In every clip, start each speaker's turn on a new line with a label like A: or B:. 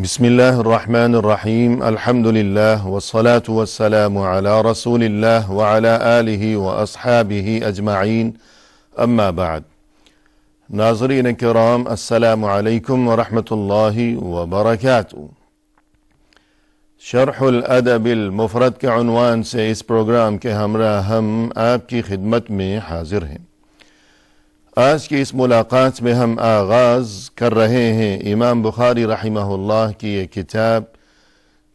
A: بسم الله الرحمن الرحيم الحمد لله والصلاة والسلام على رسول الله وعلى آله وأصحابه أجمعين أما بعد. ناظرین کرام، السلام علیکم ورحمۃ اللہ وبرکاتہ. شرح الادب المفرد کے عنوان سے اس پروگرام کے ہمراہ ہم آپ کی خدمت میں حاضر ہیں. آج کی اس ملاقات میں ہم آغاز کر رہے ہیں امام بخاری رحمہ اللہ کی ایک کتاب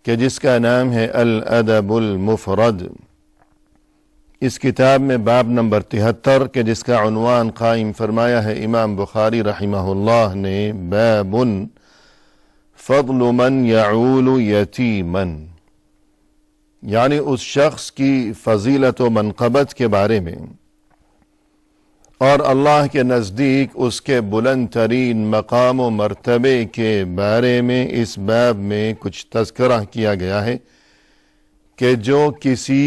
A: کہ جس کا نام ہے الادب المفرد. اس کتاب میں باب نمبر 73 کہ جس کا عنوان قائم فرمایا ہے امام بخاری رحمہ اللہ نے باب فضل من یعول یتیما، یعنی اس شخص کی فضیلت و منقبت کے بارے میں اور اللہ کے نزدیک اس کے بلند ترین مقام و مرتبے کے بارے میں اس باب میں کچھ تذکرہ کیا گیا ہے کہ جو کسی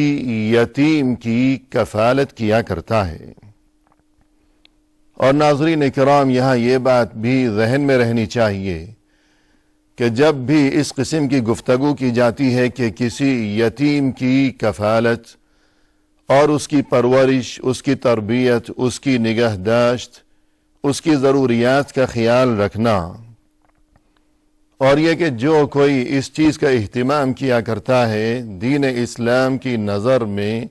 A: یتیم کی کفالت کیا کرتا ہے. اور ناظرین کرام، یہاں یہ بات بھی ذہن میں رہنی چاہیے کہ جب بھی اس قسم کی گفتگو کی جاتی ہے کہ کسی یتیم کی کفالت اور اس کی پرورش، اس کی تربیت، اس کی نگہداشت، اس کی ضروریات کا خیال رکھنا، اور یہ کہ جو کوئی اس چیز کا اہتمام کیا کرتا ہے، دین اسلام کی نظر میں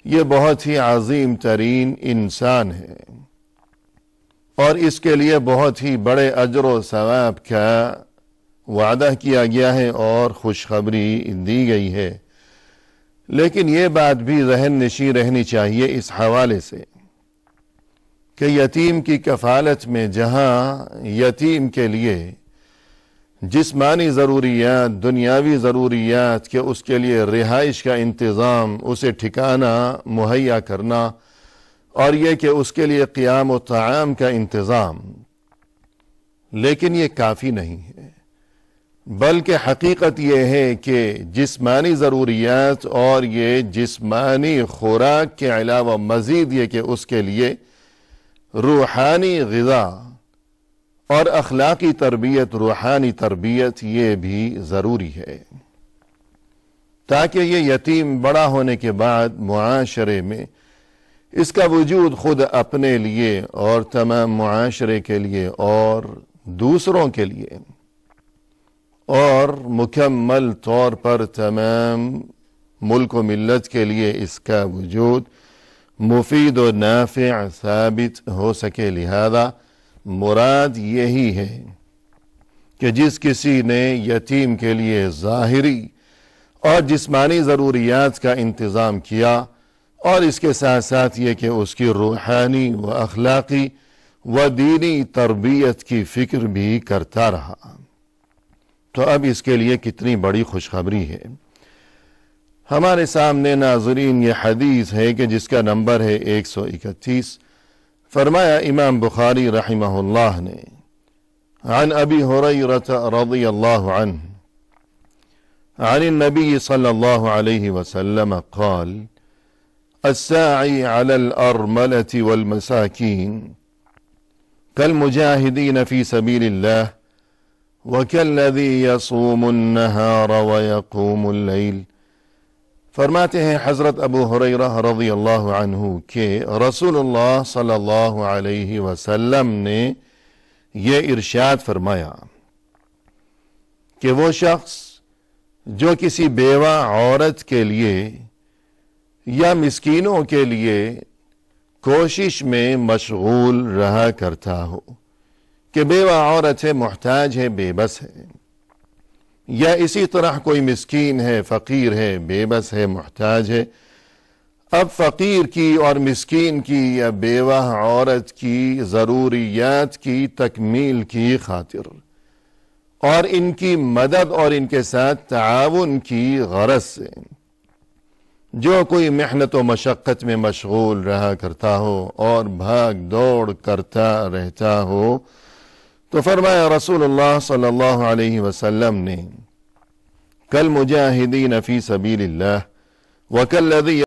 A: یہ بہت ہی عظیم ترین انسان ہے اور اس کے لیے بہت ہی بڑے اجر و ثواب کا وعدہ کیا گیا ہے اور خوشخبری دی گئی ہے. لیکن یہ بات بھی ذہن نشین رہنی چاہیے اس حوالے سے کہ یتیم کی کفالت میں جہاں یتیم کے لیے جسمانی ضروریات، دنیاوی ضروریات کہ اس کے لیے رہائش کا انتظام، اسے ٹھکانہ مہیا کرنا، اور یہ کہ اس کے لیے قیام و طعام کا انتظام، لیکن یہ کافی نہیں ہے. بلکہ حقیقت یہ ہے کہ جسمانی ضروریات اور یہ جسمانی خوراک کے علاوہ مزید یہ کہ اس کے لیے روحانی غذا اور اخلاقی تربیت، روحانی تربیت یہ بھی ضروری ہے تاکہ یہ یتیم بڑا ہونے کے بعد معاشرے میں اس کا وجود خود اپنے لیے اور تمام معاشرے کے لیے اور دوسروں کے لیے اور مکمل طور پر تمام ملک و ملت کے لیے اس کا وجود مفید و نافع ثابت ہو سکے. لہذا مراد یہی ہے کہ جس کسی نے یتیم کے لیے ظاہری اور جسمانی ضروریات کا انتظام کیا اور اس کے ساتھ ساتھ یہ کہ اس کی روحانی و اخلاقی و دینی تربیت کی فکر بھی کرتا رہا، تو اب اس کے لیے کتنی بڑی خوشخبری ہے. ہمارے سامنے ناظرین یہ حدیث ہے کہ جس کا نمبر ہے 131. فرمایا امام بخاری رحمہ اللہ نے عن ابی ہریرہ رضی اللہ عنہ عن النبی صلی اللہ علیہ وسلم قال الساعی علی الارملة والمساکین کالمجاہدین فی سبیل اللہ وَكَالَّذِي يَصُومُ النَّهَارَ وَيَقُومُ اللَّيْلِ. فرماتے ہیں حضرت ابو ہریرہ رضی اللہ عنہ کہ رسول اللہ صلی اللہ علیہ وسلم نے یہ ارشاد فرمایا کہ وہ شخص جو کسی بیوہ عورت کے لیے یا مسکینوں کے لیے کوشش میں مشغول رہا کرتا ہو کہ بیوہ عورت ہے، محتاج ہے، بے بس ہے، یا اسی طرح کوئی مسکین ہے، فقیر ہے، بے بس ہے، محتاج ہے. اب فقیر کی اور مسکین کی یا بیوہ عورت کی ضروریات کی تکمیل کی خاطر اور ان کی مدد اور ان کے ساتھ تعاون کی غرض سے جو کوئی محنت و مشقت میں مشغول رہا کرتا ہو اور بھاگ دوڑ کرتا رہتا ہو، تو فرمایا رسول اللہ صلی اللہ علیہ وسلم نے کالمجاہدین فی سبیل اللہ وکالذی